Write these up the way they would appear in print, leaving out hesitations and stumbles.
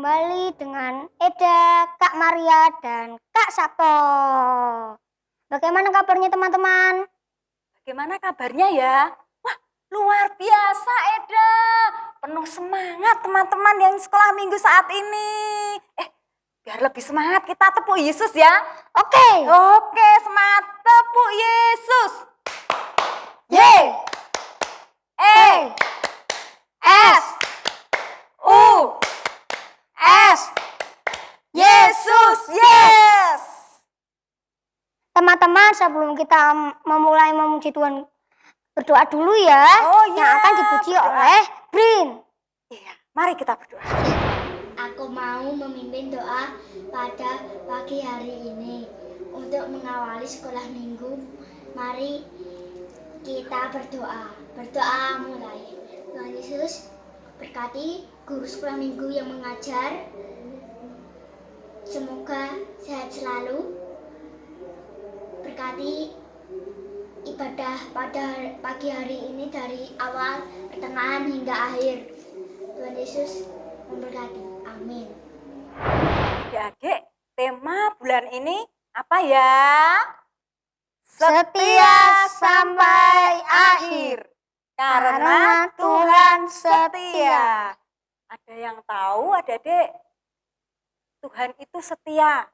kembali dengan Eda, Kak Maria, dan Kak Sabto. Bagaimana kabarnya teman-teman? Bagaimana kabarnya ya? Wah, luar biasa Eda. Penuh semangat teman-teman yang sekolah minggu saat ini. Biar lebih semangat kita tepuk Yesus ya. Oke, Semangat tepuk Yesus. Y, E, S, U, S, Yesus, yes. teman-teman, sebelum kita memulai memuji Tuhan, berdoa dulu ya. Oh yang ya, akan dipuji berdoa. oleh Brin. Iya, mari kita berdoa. Aku mau memimpin doa pada pagi hari ini untuk mengawali sekolah minggu. Mari kita berdoa. Berdoa mulai. Tuhan Yesus, berkati guru sekolah minggu yang mengajar. Semoga sehat selalu. Berkati ibadah pada pagi hari ini dari awal, pertengahan hingga akhir. Tuhan Yesus memberkati. Amin. Adik-adik, tema bulan ini apa ya? Setia sampai akhir. Karena Tuhan setia. Ada yang tahu, adik-adik? Tuhan itu setia.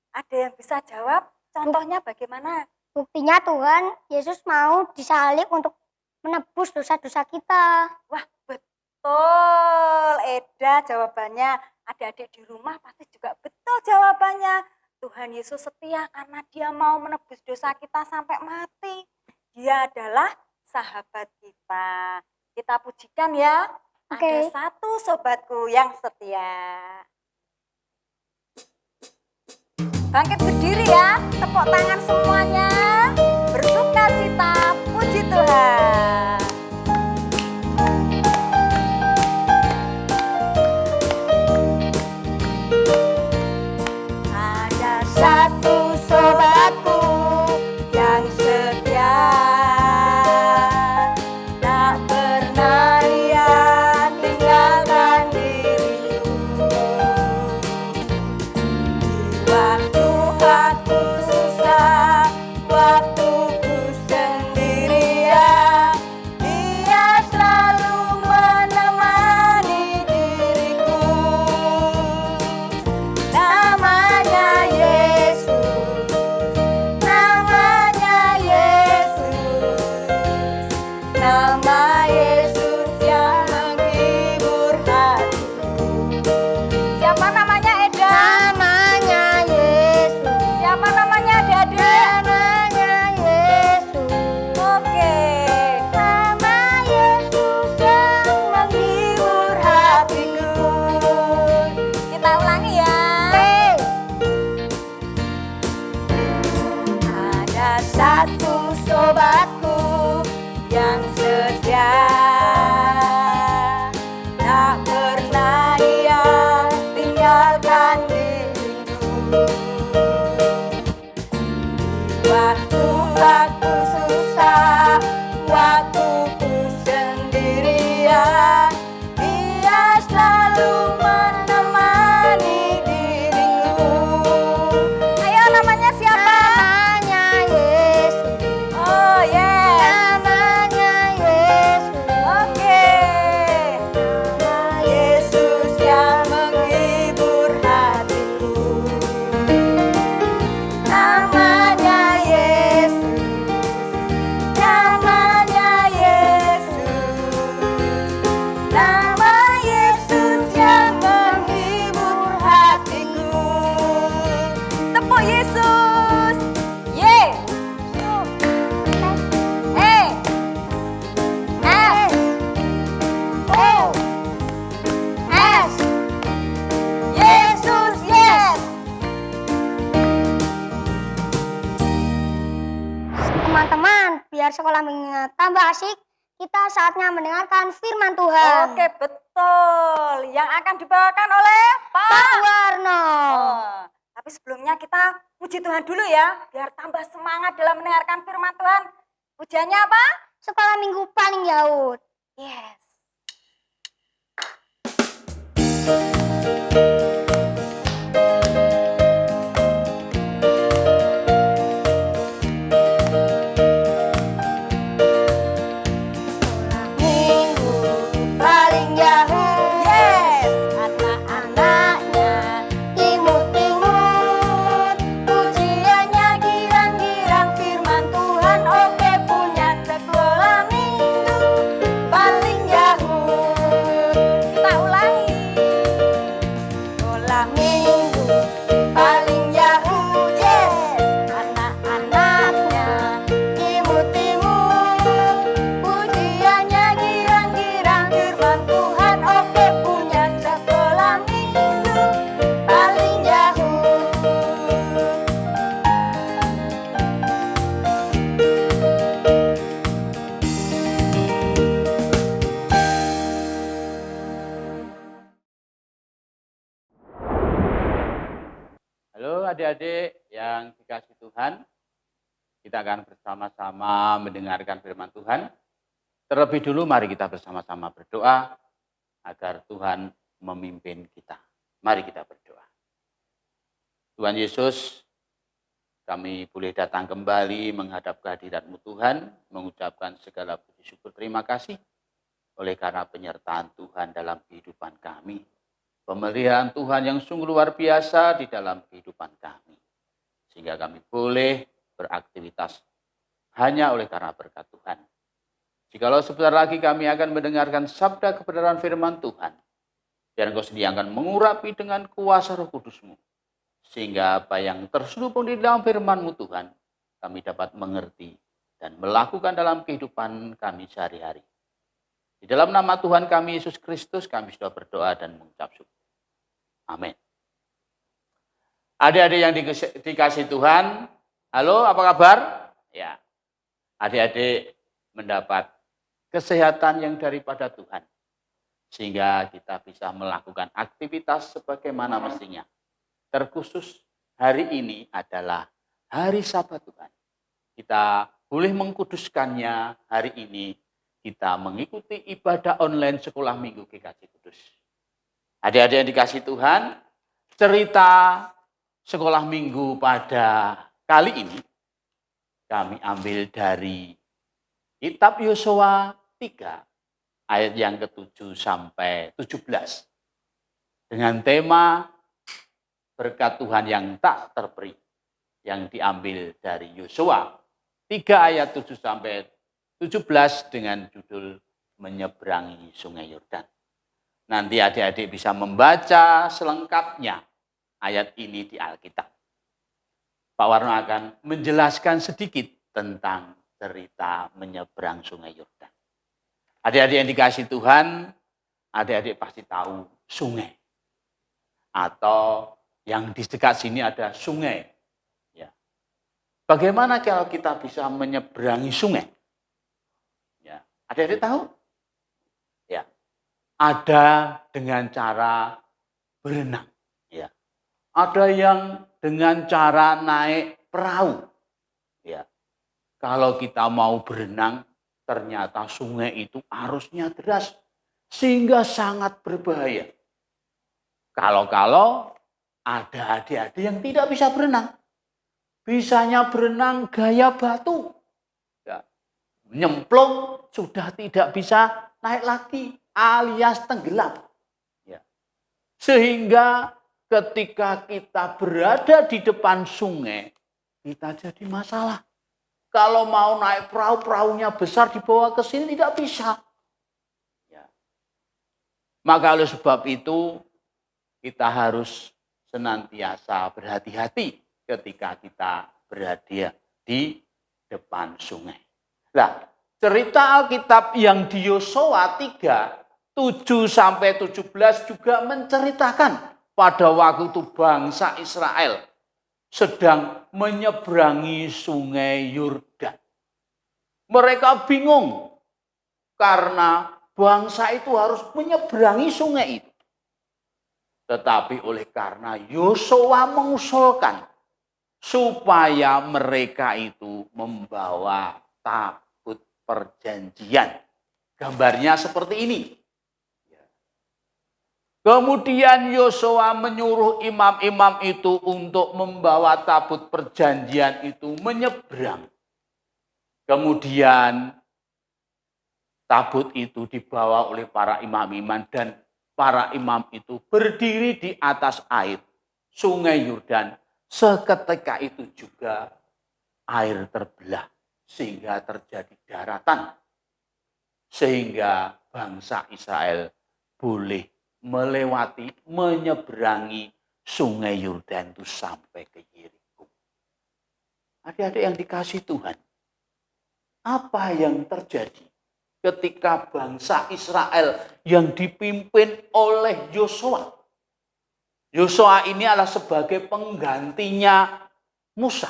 Ada yang bisa jawab? Contohnya bagaimana? Buktinya Tuhan Yesus mau disalib untuk menebus dosa-dosa kita. Wah, betul. Eda jawabannya. Adik-adik di rumah pasti juga betul jawabannya. Tuhan Yesus setia karena dia mau menebus dosa kita sampai mati. Dia adalah sahabat kita. Kita pujikan ya. Oke. Ada satu sobatku yang setia. Bangkit berdiri ya. Tepuk tangan semuanya. Bersuka cita. Puji Tuhan. Ada satu sobatku yang setia, tak pernah ia tinggalkan diriku. Di waktu aku susah, waktuku sendirian, dia selalu menemani diriku. Namanya Yesus, namanya Yesus, nama Yesus yang menghibur hatiku. Siapa namanya Eda? Namanya Yesus. Siapa namanya adik-adik? Namanya Yesus. Oke. Nama Yesus yang Menghibur hatiku. Kita ulangi ya. Ada satu sobatku yang setia, tak pernah ia tinggalkan diriku. Waktu aku susah, waktuku sendirian, dia selalu menemani diriku. Ayo, namanya siapa? Namanya Yesus. Oh yes. Namanya Yesus. Oke. Nama Yesus yang menghibur hatiku. Namanya Yesus. Namanya Yesus. Nama Yesus yang menghibur hatiku. Tepuk Yesus. Ye. E. S. O. S. Yesus, yes. Teman-teman, biar sekolah minggunya tambah asik, kita saatnya mendengarkan firman Tuhan. Oke, betul. Yang akan dibawakan oleh Pak Pak. Warno. Tapi sebelumnya kita puji Tuhan dulu ya, biar tambah semangat dalam mendengarkan firman Tuhan. Pujiannya apa? Sekolah minggu paling yaud. Yes. adik-adik yang dikasih Tuhan, kita akan bersama-sama mendengarkan firman Tuhan. Terlebih dulu mari kita bersama-sama berdoa agar Tuhan memimpin kita. Mari kita berdoa. Tuhan Yesus, kami boleh datang kembali menghadap kehadirat-Mu Tuhan, mengucapkan segala puji syukur terima kasih oleh karena penyertaan Tuhan dalam kehidupan kami. Pemeliharaan Tuhan yang sungguh luar biasa di dalam kehidupan kami. Sehingga kami boleh beraktivitas hanya oleh karena berkat Tuhan. Jikalau sebentar lagi kami akan mendengarkan sabda kebenaran firman Tuhan, biar Engkau sendiri akan mengurapi dengan kuasa Roh Kudus-Mu. Sehingga apa yang terselubung di dalam firman-Mu Tuhan, kami dapat mengerti dan melakukan dalam kehidupan kami sehari-hari. Di dalam nama Tuhan kami Yesus Kristus, kami sudah berdoa dan mengucap syukur. Amin. Adik-adik yang dikasih Tuhan, halo, apa kabar? Ya, adik-adik mendapat kesehatan yang daripada Tuhan, sehingga kita bisa melakukan aktivitas sebagaimana mestinya. Terkhusus hari ini adalah hari Sabat Tuhan. Kita boleh mengkuduskannya hari ini. Kita mengikuti ibadah online sekolah minggu GKJ Kudus. Adik-adik yang dikasih Tuhan, cerita sekolah minggu pada kali ini kami ambil dari kitab Yosua 3 ayat yang ke-7 sampai 17 dengan tema berkat Tuhan yang tak terperi yang diambil dari Yosua 3 ayat 7 sampai 17 dengan judul menyeberangi Sungai Yordan. Nanti adik-adik bisa membaca selengkapnya ayat ini di Alkitab. Pak Warno akan menjelaskan sedikit tentang cerita menyeberang Sungai Yordan. Adik-adik yang dikasih Tuhan, adik-adik pasti tahu sungai. Atau yang di dekat sini ada sungai. Ya. Bagaimana kalau kita bisa menyeberangi sungai? Ya. Adik-adik tahu? Ya. Ada dengan cara berenang. Ya. Ada yang dengan cara naik perahu. Ya. Kalau kita mau berenang, ternyata sungai itu arusnya deras. Sehingga sangat berbahaya. Kalau ada adik-adik yang tidak bisa berenang. Bisanya berenang gaya batu. Ya. Nyemplung, sudah tidak bisa naik lagi. Alias tenggelam. Ya. Sehingga ketika kita berada di depan sungai, kita jadi masalah. Kalau mau naik perahu, perahunya besar dibawa ke sini tidak bisa. Ya. Maka oleh sebab itu, kita harus senantiasa berhati-hati ketika kita berada di depan sungai. Nah, cerita Alkitab yang di Yosua 3, 7 sampai 17 juga menceritakan pada waktu itu bangsa Israel sedang menyeberangi Sungai Yordan. Mereka bingung karena bangsa itu harus menyeberangi sungai itu. Tetapi oleh karena Yosua mengusulkan supaya mereka itu membawa tabut perjanjian. Gambarnya seperti ini. Kemudian Yosua menyuruh imam-imam itu untuk membawa tabut perjanjian itu menyeberang. Kemudian tabut itu dibawa oleh para imam-imam dan para imam itu berdiri di atas air Sungai Yordan. Seketika itu juga air terbelah sehingga terjadi daratan. Sehingga bangsa Israel boleh melewati, menyeberangi Sungai Yordan itu sampai ke Yeriko. Adik-adik yang dikasih Tuhan, apa yang terjadi ketika bangsa Israel yang dipimpin oleh Yosua? Yosua ini adalah sebagai penggantinya Musa.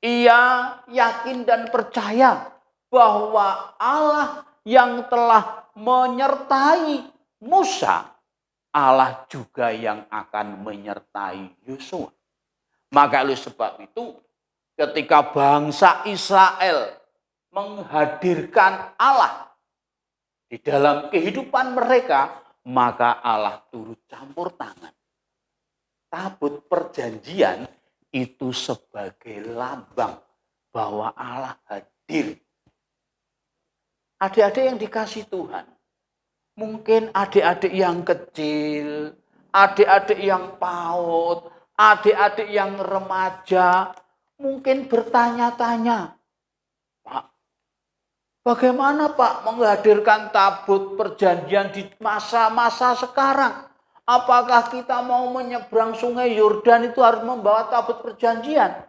Ia yakin dan percaya bahwa Allah yang telah menyertai Musa Allah juga yang akan menyertai Yosua. Maka oleh sebab itu, ketika bangsa Israel menghadirkan Allah di dalam kehidupan mereka, maka Allah turut campur tangan. Tabut perjanjian itu sebagai lambang bahwa Allah hadir. Adik-adik yang dikasih Tuhan, mungkin adik-adik yang kecil, adik-adik yang PAUD, adik-adik yang remaja, mungkin bertanya-tanya, Pak, bagaimana Pak menghadirkan tabut perjanjian di masa-masa sekarang? Apakah kita mau menyeberang sungai Yordan itu harus membawa tabut perjanjian?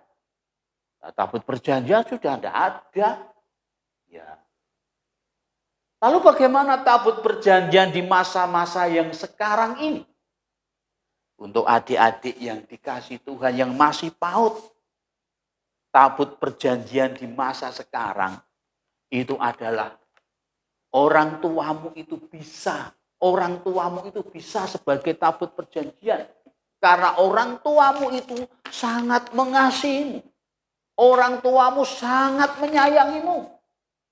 Nah, tabut perjanjian sudah tidak ada. Ya. Lalu bagaimana tabut perjanjian di masa-masa yang sekarang ini? Untuk adik-adik yang dikasih Tuhan yang masih PAUD, tabut perjanjian di masa sekarang itu adalah orang tuamu itu bisa sebagai tabut perjanjian. Karena orang tuamu itu sangat mengasihimu. Orang tuamu sangat menyayangimu.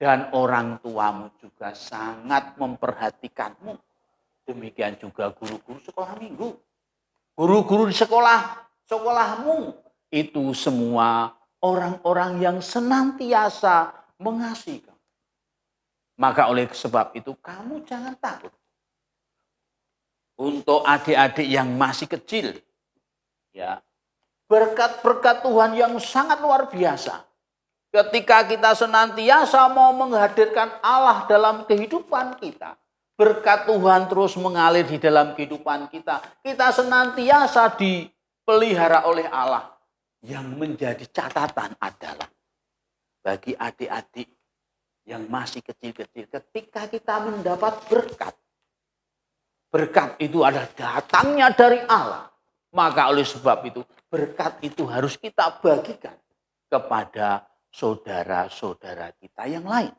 Dan orang tuamu juga sangat memperhatikanmu. Demikian juga guru-guru sekolah minggu. Guru-guru di sekolahmu. Itu semua orang-orang yang senantiasa mengasihi kamu. Maka oleh sebab itu kamu jangan takut. Untuk adik-adik yang masih kecil, ya, berkat-berkat Tuhan yang sangat luar biasa. Ketika kita senantiasa mau menghadirkan Allah dalam kehidupan kita, berkat Tuhan terus mengalir di dalam kehidupan kita. Kita senantiasa dipelihara oleh Allah. Yang menjadi catatan adalah bagi adik-adik yang masih kecil-kecil, ketika kita mendapat berkat, berkat itu adalah datangnya dari Allah. Maka oleh sebab itu, berkat itu harus kita bagikan kepada saudara-saudara kita yang lain.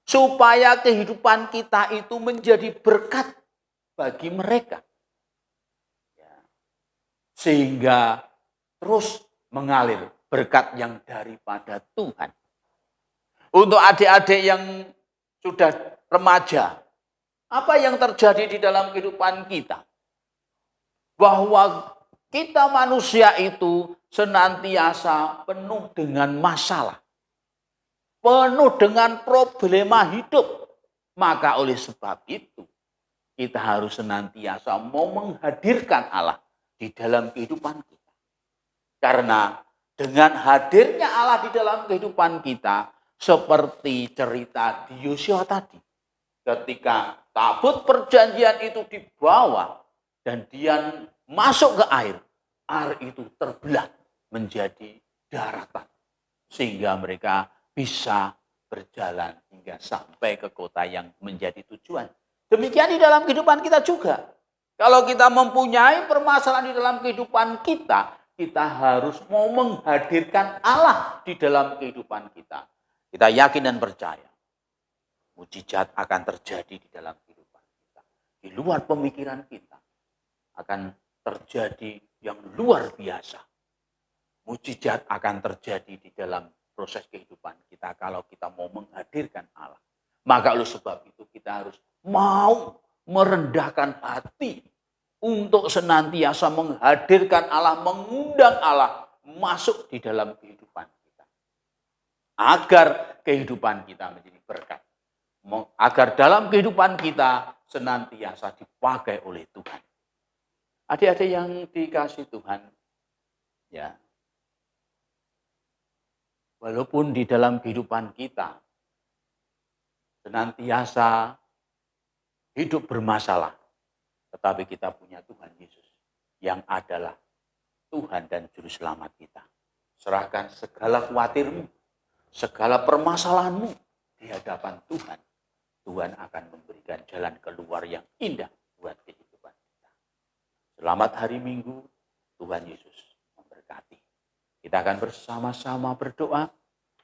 Supaya kehidupan kita itu menjadi berkat bagi mereka. Sehingga terus mengalir berkat yang daripada Tuhan. Untuk adik-adik yang sudah remaja, apa yang terjadi di dalam kehidupan kita? Bahwa kita manusia itu senantiasa penuh dengan masalah. Penuh dengan problema hidup. Maka oleh sebab itu, kita harus senantiasa mau menghadirkan Allah di dalam kehidupan kita. Karena dengan hadirnya Allah di dalam kehidupan kita, seperti cerita di Yosua tadi. Ketika tabut perjanjian itu dibawa dan dia masuk ke air itu terbelah menjadi daratan. Sehingga mereka bisa berjalan hingga sampai ke kota yang menjadi tujuan. Demikian di dalam kehidupan kita juga. Kalau kita mempunyai permasalahan di dalam kehidupan kita, kita harus mau menghadirkan Allah di dalam kehidupan kita. Kita yakin dan percaya, mujizat akan terjadi di dalam kehidupan kita. Di luar pemikiran kita akan terjadi yang luar biasa. Mujizat akan terjadi di dalam proses kehidupan kita kalau kita mau menghadirkan Allah. Maka oleh sebab itu kita harus mau merendahkan hati untuk senantiasa menghadirkan Allah, mengundang Allah masuk di dalam kehidupan kita. Agar kehidupan kita menjadi berkat. Agar dalam kehidupan kita senantiasa dipakai oleh Tuhan. Adik-adik yang dikasih Tuhan, ya, walaupun di dalam kehidupan kita senantiasa hidup bermasalah, tetapi kita punya Tuhan Yesus yang adalah Tuhan dan Juru Selamat kita. Serahkan segala khawatirmu, segala permasalahanmu di hadapan Tuhan. Tuhan akan memberikan jalan keluar yang indah buat kehidupan kita. Selamat hari Minggu, Tuhan Yesus memberkati. Kita akan bersama-sama berdoa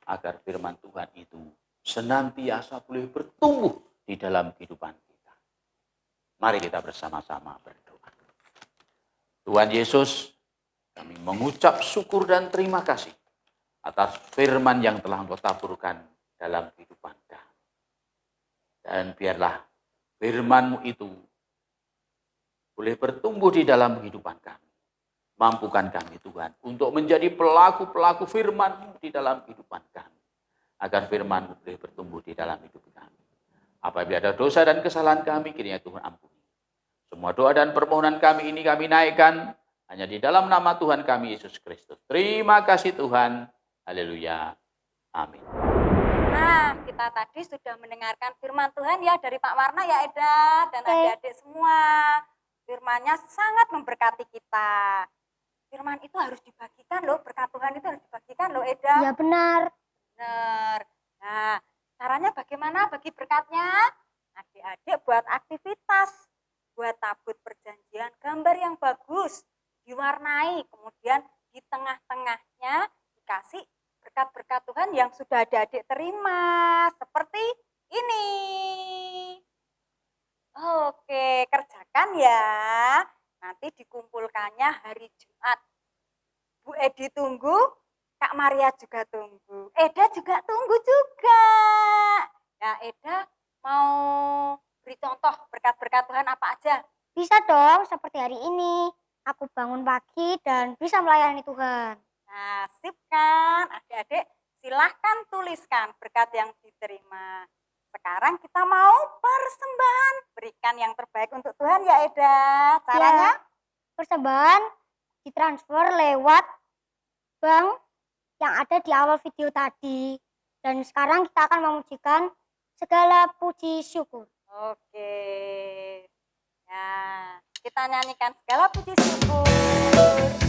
agar firman Tuhan itu senantiasa boleh bertumbuh di dalam kehidupan kita. Mari kita bersama-sama berdoa. Tuhan Yesus, kami mengucap syukur dan terima kasih atas firman yang telah Engkau taburkan dalam kehidupan kami. Dan biarlah firman-Mu itu boleh bertumbuh di dalam kehidupan kami. Mampukan kami Tuhan untuk menjadi pelaku-pelaku firman-Mu di dalam kehidupan kami. Agar firman-Mu boleh bertumbuh di dalam hidup kami. Apabila ada dosa dan kesalahan kami, kiranya Tuhan ampuni. Semua doa dan permohonan kami ini kami naikkan hanya di dalam nama Tuhan kami Yesus Kristus. Terima kasih Tuhan. Haleluya. Amin. Nah, kita tadi sudah mendengarkan firman Tuhan ya dari Pak Warna ya Eda dan adik-adik semua. Firman-Nya sangat memberkati kita. Firman itu harus dibagikan loh, berkat Tuhan itu harus dibagikan loh Eda. Ya benar. Benar. Nah, caranya bagaimana bagi berkatnya? Adik-adik buat aktivitas, buat tabut perjanjian, gambar yang bagus, diwarnai, kemudian di tengah-tengahnya dikasih berkat-berkat Tuhan yang sudah adik-adik terima, seperti ini. Oke, kerjakan ya. Nanti dikumpulkannya hari Jumat. Bu Edi tunggu, Kak Maria juga tunggu. Eda juga tunggu juga. Ya, Eda mau beri contoh berkat-berkat Tuhan apa aja? Bisa dong seperti hari ini. Aku bangun pagi dan bisa melayani Tuhan. Nah, sip kan? Adik-adik silahkan tuliskan berkat yang diterima. Sekarang kita mau persembahan. Berikan yang terbaik untuk Tuhan ya Eda. Caranya? Ya, persembahan ditransfer lewat bank yang ada di awal video tadi. Dan sekarang kita akan memujikan segala puji syukur. Oke. Nah, kita nyanyikan segala puji syukur.